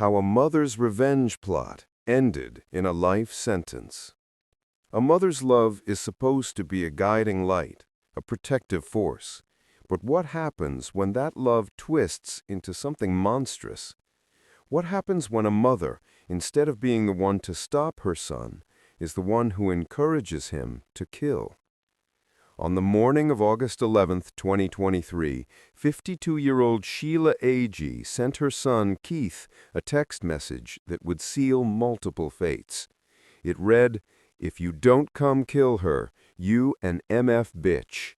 How a mother's revenge plot ended in a life sentence. A mother's love is supposed to be a guiding light, a protective force. But what happens when that love twists into something monstrous? What happens when a mother, instead of being the one to stop her son, is the one who encourages him to kill? On the morning of August 11, 2023, 52-year-old Sheila Agee sent her son, Keith, a text message that would seal multiple fates. It read, "If you don't come kill her, you an MF bitch."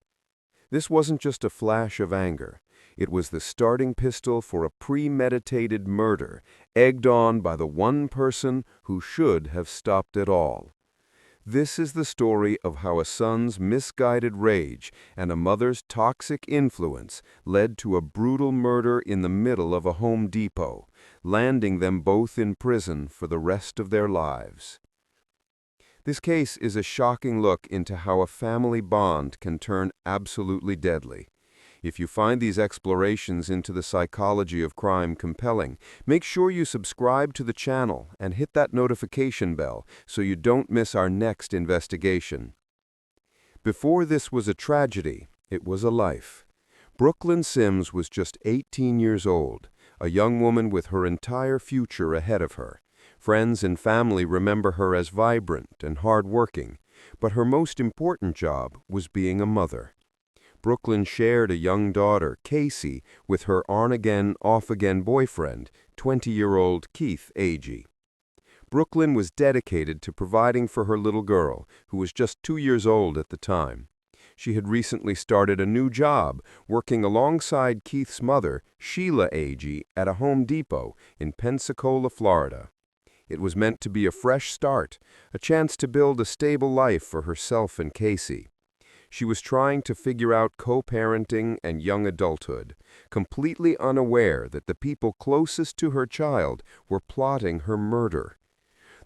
This wasn't just a flash of anger. It was the starting pistol for a premeditated murder, egged on by the one person who should have stopped it all. This is the story of how a son's misguided rage and a mother's toxic influence led to a brutal murder in the middle of a Home Depot, landing them both in prison for the rest of their lives. This case is a shocking look into how a family bond can turn absolutely deadly. If you find these explorations into the psychology of crime compelling, make sure you subscribe to the channel and hit that notification bell so you don't miss our next investigation. Before this was a tragedy, it was a life. Brooklyn Sims was just 18 years old, a young woman with her entire future ahead of her. Friends and family remember her as vibrant and hardworking, but her most important job was being a mother. Brooklyn shared a young daughter, Casey, with her on-again, off-again boyfriend, 20-year-old Keith Agee. Brooklyn was dedicated to providing for her little girl, who was just 2 years old at the time. She had recently started a new job, working alongside Keith's mother, Sheila Agee, at a Home Depot in Pensacola, Florida. It was meant to be a fresh start, a chance to build a stable life for herself and Casey. She was trying to figure out co-parenting and young adulthood, completely unaware that the people closest to her child were plotting her murder.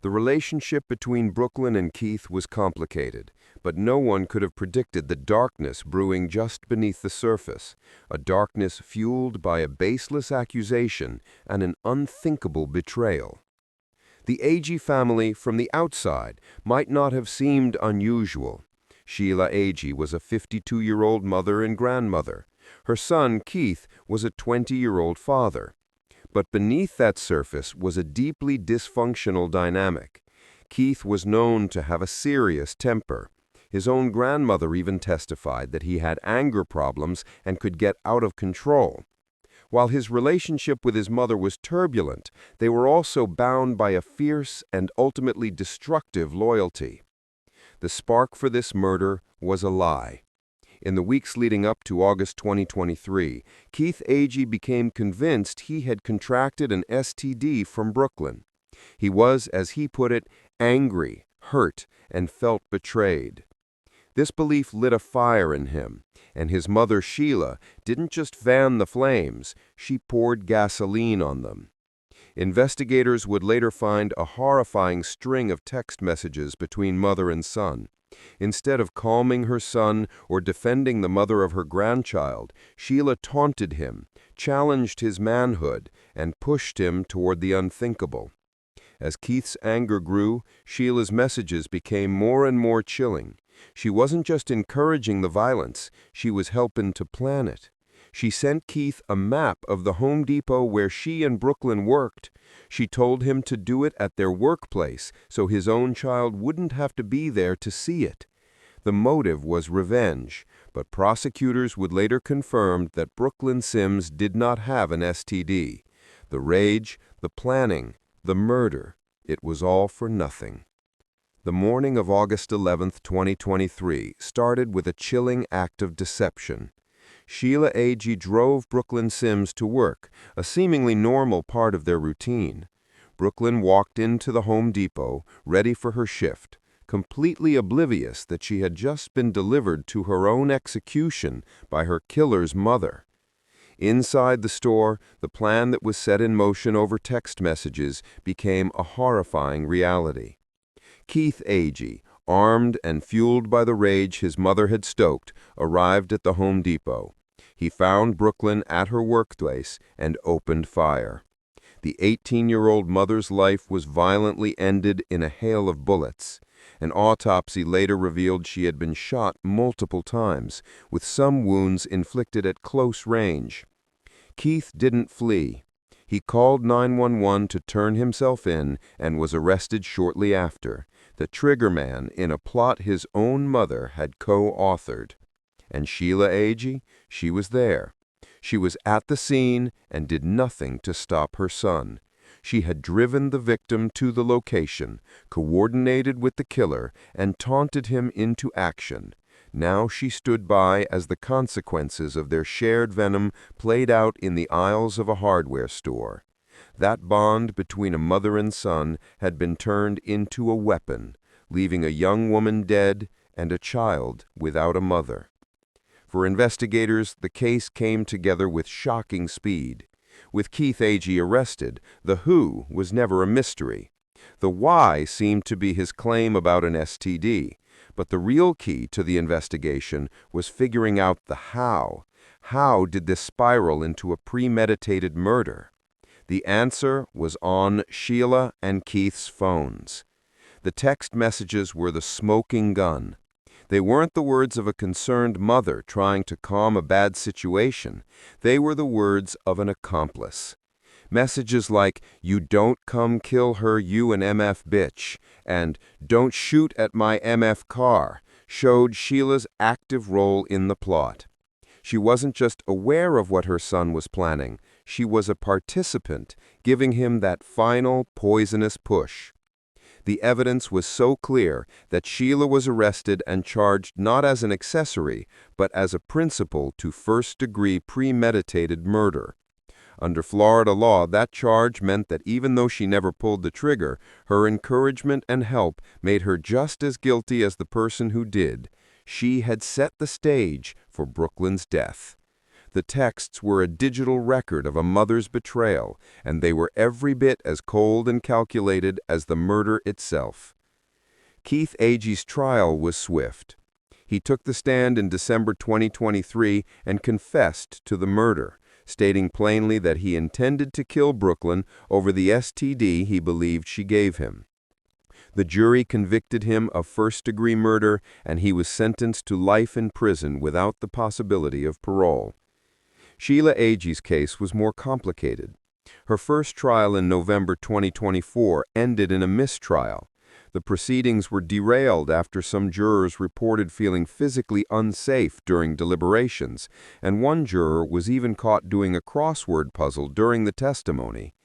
The relationship between Brooklyn and Keith was complicated, but no one could have predicted the darkness brewing just beneath the surface, a darkness fueled by a baseless accusation and an unthinkable betrayal. The Agee family, from the outside, might not have seemed unusual. Sheila Agee was a 52-year-old mother and grandmother. Her son, Keith, was a 20-year-old father. But beneath that surface was a deeply dysfunctional dynamic. Keith was known to have a serious temper. His own grandmother even testified that he had anger problems and could get out of control. While his relationship with his mother was turbulent, they were also bound by a fierce and ultimately destructive loyalty. The spark for this murder was a lie. In the weeks leading up to August 2023, Keith Agee became convinced he had contracted an STD from Brooklyn. He was, as he put it, angry, hurt, and felt betrayed. This belief lit a fire in him, and his mother, Sheila, didn't just fan the flames, she poured gasoline on them. Investigators would later find a horrifying string of text messages between mother and son. Instead of calming her son or defending the mother of her grandchild, Sheila taunted him, challenged his manhood, and pushed him toward the unthinkable. As Keith's anger grew, Sheila's messages became more and more chilling. She wasn't just encouraging the violence, she was helping to plan it. She sent Keith a map of the Home Depot where she and Brooklyn worked. She told him to do it at their workplace so his own child wouldn't have to be there to see it. The motive was revenge, but prosecutors would later confirm that Brooklyn Sims did not have an STD. The rage, the planning, the murder, it was all for nothing. The morning of August 11, 2023, started with a chilling act of deception. Sheila Agee drove Brooklyn Sims to work, a seemingly normal part of their routine. Brooklyn walked into the Home Depot, ready for her shift, completely oblivious that she had just been delivered to her own execution by her killer's mother. Inside the store, the plan that was set in motion over text messages became a horrifying reality. Keith Agee, armed and fueled by the rage his mother had stoked, arrived at the Home Depot. He found Brooklyn at her workplace and opened fire. The 18-year-old mother's life was violently ended in a hail of bullets. An autopsy later revealed she had been shot multiple times, with some wounds inflicted at close range. Keith didn't flee. He called 911 to turn himself in and was arrested shortly after, the triggerman in a plot his own mother had co-authored. And Sheila Agee, she was there. She was at the scene and did nothing to stop her son. She had driven the victim to the location, coordinated with the killer, and taunted him into action. Now she stood by as the consequences of their shared venom played out in the aisles of a hardware store. That bond between a mother and son had been turned into a weapon, leaving a young woman dead and a child without a mother. For investigators, the case came together with shocking speed. With Keith Agee arrested, the who was never a mystery. The why seemed to be his claim about an STD. But the real key to the investigation was figuring out the how. How did this spiral into a premeditated murder? The answer was on Sheila and Keith's phones. The text messages were the smoking gun. They weren't the words of a concerned mother trying to calm a bad situation. They were the words of an accomplice. Messages like, "You don't come kill her, you an MF bitch," and "Don't shoot at my MF car," showed Sheila's active role in the plot. She wasn't just aware of what her son was planning, she was a participant, giving him that final poisonous push. The evidence was so clear that Sheila was arrested and charged not as an accessory, but as a principal to first-degree premeditated murder. Under Florida law, that charge meant that even though she never pulled the trigger, her encouragement and help made her just as guilty as the person who did. She had set the stage for Brooklyn's death. The texts were a digital record of a mother's betrayal, and they were every bit as cold and calculated as the murder itself. Keith Agee's trial was swift. He took the stand in December 2023 and confessed to the murder, stating plainly that he intended to kill Brooklyn over the STD he believed she gave him. The jury convicted him of first-degree murder, and he was sentenced to life in prison without the possibility of parole. Sheila Agee's case was more complicated. Her first trial in November 2024 ended in a mistrial. The proceedings were derailed after some jurors reported feeling physically unsafe during deliberations, and one juror was even caught doing a crossword puzzle during the testimony.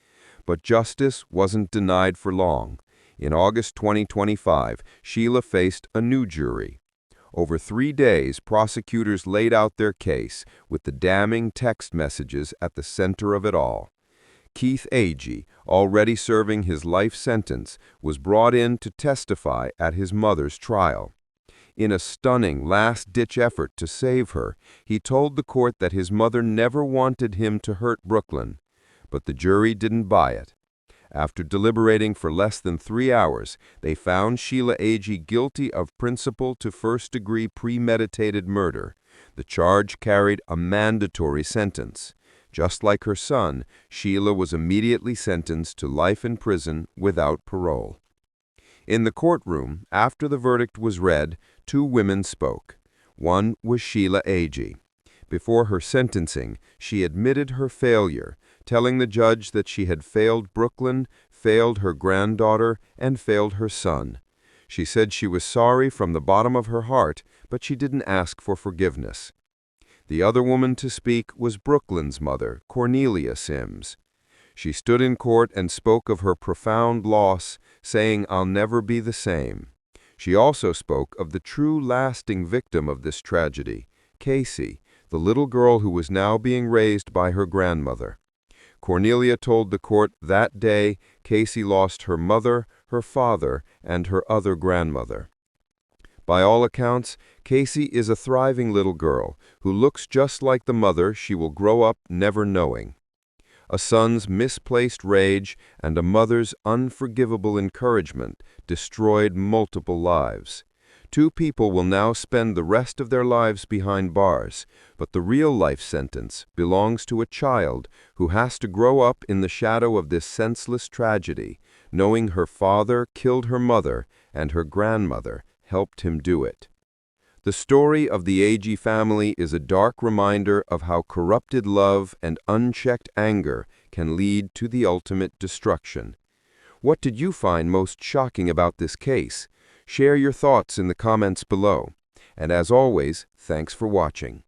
But justice wasn't denied for long. In August 2025, Sheila faced a new jury. Over 3 days, prosecutors laid out their case, with the damning text messages at the center of it all. Keith Agee, already serving his life sentence, was brought in to testify at his mother's trial. In a stunning last-ditch effort to save her, he told the court that his mother never wanted him to hurt Brooklyn. But the jury didn't buy it. After deliberating for less than 3 hours, they found Sheila Agee guilty of principal to first-degree premeditated murder. The charge carried a mandatory sentence. Just like her son, Sheila was immediately sentenced to life in prison without parole. In the courtroom, after the verdict was read, 2 women spoke. One was Sheila Agee. Before her sentencing, she admitted her failure, telling the judge that she had failed Brooklyn, failed her granddaughter, and failed her son. She said she was sorry from the bottom of her heart, but she didn't ask for forgiveness. The other woman to speak was Brooklyn's mother, Cornelia Sims. She stood in court and spoke of her profound loss, saying, "I'll never be the same." She also spoke of the true lasting victim of this tragedy, Casey, the little girl who was now being raised by her grandmother. Cornelia told the court that day Casey lost her mother, her father, and her other grandmother. By all accounts, Casey is a thriving little girl who looks just like the mother she will grow up never knowing. A son's misplaced rage and a mother's unforgivable encouragement destroyed multiple lives. Two people will now spend the rest of their lives behind bars, but the real life sentence belongs to a child who has to grow up in the shadow of this senseless tragedy, knowing her father killed her mother and her grandmother helped him do it. The story of the Agee family is a dark reminder of how corrupted love and unchecked anger can lead to the ultimate destruction. What did you find most shocking about this case? Share your thoughts in the comments below. And as always, thanks for watching.